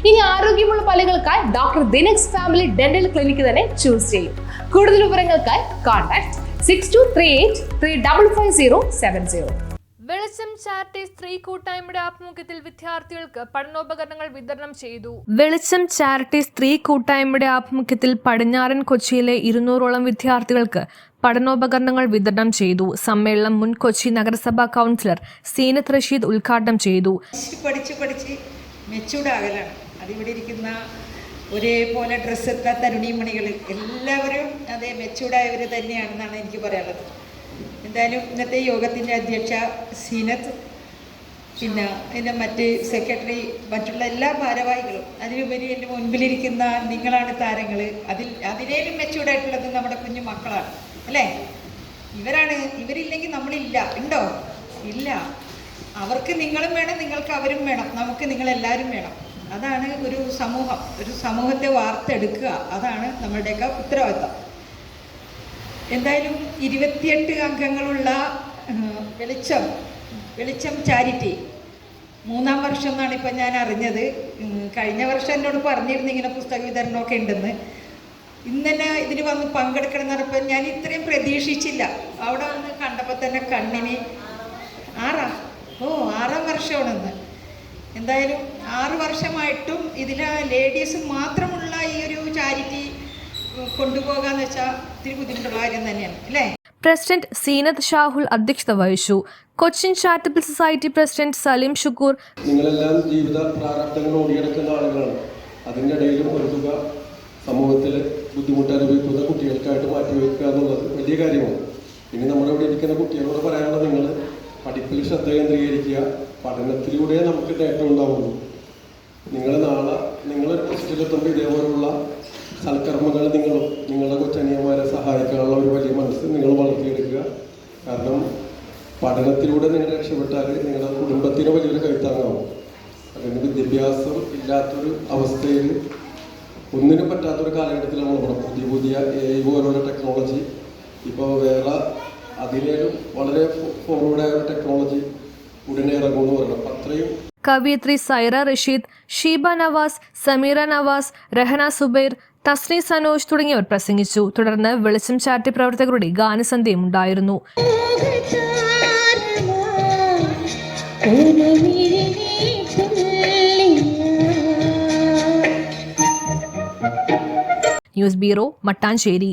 ഇനി ആരോഗ്യമുള്ള പല്ലുകൾക്കായി doctor ദിനക്സ് family dental clinic തന്നെ ചൂസ് ചെയ്യും. കൂടുതൽ വിവരങ്ങൾക്കായി കോൺടാക്ട് 6238355070. വെളിച്ചം ചാരിറ്റി സ്ത്രീ കൂട്ടായ്മയുടെ ആഭിമുഖ്യത്തിൽ വിദ്യാർത്ഥികൾക്ക് പഠനോപകരണങ്ങൾ വിതരണം ചെയ്തു. വെളിച്ചം ചാരിറ്റി സ്ത്രീ കൂട്ടായ്മയുടെ ആഭിമുഖ്യത്തിൽ പടിഞ്ഞാറൻ കൊച്ചിയിലെ 200ഓളം വിദ്യാർത്ഥികൾക്ക് പഠനോപകരണങ്ങൾ വിതരണം ചെയ്തു. സമ്മേളനം മുൻ കൊച്ചി നഗരസഭാ കൗൺസിലർ സീനത്ത് റഷീദ് ഉദ്ഘാടനം ചെയ്തു. പഠിച്ച് മെച്ചൂർഡാകലാണ്. അതിവിടെ ഇരിക്കുന്ന ഒരേപോലെ ഡ്രസ്സെത്ത തരുണീമണികൾ എല്ലാവരും അതേ മെച്ചൂർഡായവർ തന്നെയാണെന്നാണ് എനിക്ക് പറയാനുള്ളത്. എന്തായാലും ഇന്നത്തെ യോഗത്തിൻ്റെ അധ്യക്ഷ സീനത്ത്, പിന്നെ എൻ്റെ മറ്റ് സെക്രട്ടറി, മറ്റുള്ള എല്ലാ ഭാരവാഹികളും, അതിലുപരി എൻ്റെ മുൻപിലിരിക്കുന്ന നിങ്ങളാണ് താരങ്ങൾ. അതിനേലും മെച്ചൂർഡായിട്ടുള്ളത് നമ്മുടെ കുഞ്ഞു മക്കളാണ്, അല്ലേ? ഇവരില്ലെങ്കിൽ നമ്മളില്ല. ഉണ്ടോ? ഇല്ല. അവർക്ക് നിങ്ങളും വേണം, നിങ്ങൾക്ക് അവരും വേണം, നമുക്ക് നിങ്ങളെല്ലാവരും വേണം. അതാണ് ഒരു സമൂഹത്തെ വാർത്തെടുക്കുക. അതാണ് നമ്മളുടെയൊക്കെ ഉത്തരവാദിത്തം. എന്തായാലും 28 അംഗങ്ങളുള്ള വെളിച്ചം ചാരിറ്റി 3-ാം വർഷം എന്നാണ് ഇപ്പം ഞാൻ അറിഞ്ഞത്. കഴിഞ്ഞ വർഷം എന്നോട് പറഞ്ഞിരുന്നു ഇങ്ങനെ പുസ്തക വിതരണമൊക്കെ ഉണ്ടെന്ന്. ഇന്നെ ഇതിന് വന്ന് പങ്കെടുക്കണം എന്ന് പറഞ്ഞപ്പോൾ ഞാൻ ഇത്രയും പ്രതീക്ഷിച്ചില്ല. അവിടെ വന്ന് കണ്ടപ്പോൾ തന്നെ കണ്ണിന് 6-ാം വർഷമാണെന്ന്. എന്തായാലും 6 വർഷമായിട്ടും ഇതിൽ ലേഡീസ് മാത്രമുള്ള ഈ ഒരു ചാരിറ്റി കൊണ്ടുപോകാന്ന് വെച്ചാൽ ഇത്തിരി ബുദ്ധിമുട്ടുള്ള കാര്യം തന്നെയാണ്, അല്ലേ? പ്രസിഡന്റ് സീനത്ത് ഷാഹുൽ അധ്യക്ഷത വഹിച്ചു. Cochin charitable society president Salim Shukoor, നിങ്ങളെല്ലാം ജീവിത പ്രാരാബ്ദങ്ങൾ ഓടിയെടുക്കുന്ന ആളുകളാണ്. അതിൻ്റെ ഇടയിലും ഒരു തുക സമൂഹത്തിൽ ബുദ്ധിമുട്ട് അനുഭവിക്കുന്ന കുട്ടികൾക്കായിട്ട് മാറ്റിവെക്കുക എന്നുള്ളത് വലിയ കാര്യമാണ്. ഇനി നമ്മുടെ ഇവിടെ ഇരിക്കുന്ന കുട്ടികളോട് പറയാനുള്ളത്, നിങ്ങൾ പഠിപ്പിൽ ശ്രദ്ധ കേന്ദ്രീകരിക്കുക. പഠനത്തിലൂടെ നമുക്ക് നേട്ടം ഉണ്ടാവുള്ളൂ. നിങ്ങളൊരു പോസ്റ്റിലെത്തുമ്പോൾ ഇതേപോലുള്ള സൽക്കർമ്മങ്ങൾ നിങ്ങളുടെ കൊച്ചനിയന്മാരെ സഹായിക്കാനുള്ള ഒരു വലിയ മനസ്സ് നിങ്ങൾ വളർത്തിയെടുക്കുക. കാരണം പഠനത്തിലൂടെ നിങ്ങൾ രക്ഷപ്പെട്ടാൽ നിങ്ങളുടെ കുടുംബത്തിന് വലിയൊരു കൈത്താങ്ങാവും. അതിന് വിദ്യാഭ്യാസം ഇല്ലാത്തൊരു അവസ്ഥയിൽ ഒന്നിനും പറ്റാത്തൊരു കാലഘട്ടത്തിലാണ് നമ്മൾ പുതിയ AI പോലുള്ള ടെക്നോളജി, ഇപ്പോൾ വേറെ അതിലേലും വളരെ ഫോർവേഡായ ഒരു ടെക്നോളജി ഉടനെ ഇറങ്ങുമെന്ന് പറയണം. അത്രയും കവിയത്രി സൈറ റഷീദ്, ഷീബ നവാസ്, സമീറ നവാസ്, രഹന സുബൈർ, തസ്നി സനോജ് തുടങ്ങിയവർ പ്രസംഗിച്ചു. തുടർന്ന് വെളിച്ചം ചാരിറ്റി പ്രവർത്തകരുടെ ഗാനസന്ധ്യയും ഉണ്ടായിരുന്നു. News bureau, Mattancherry.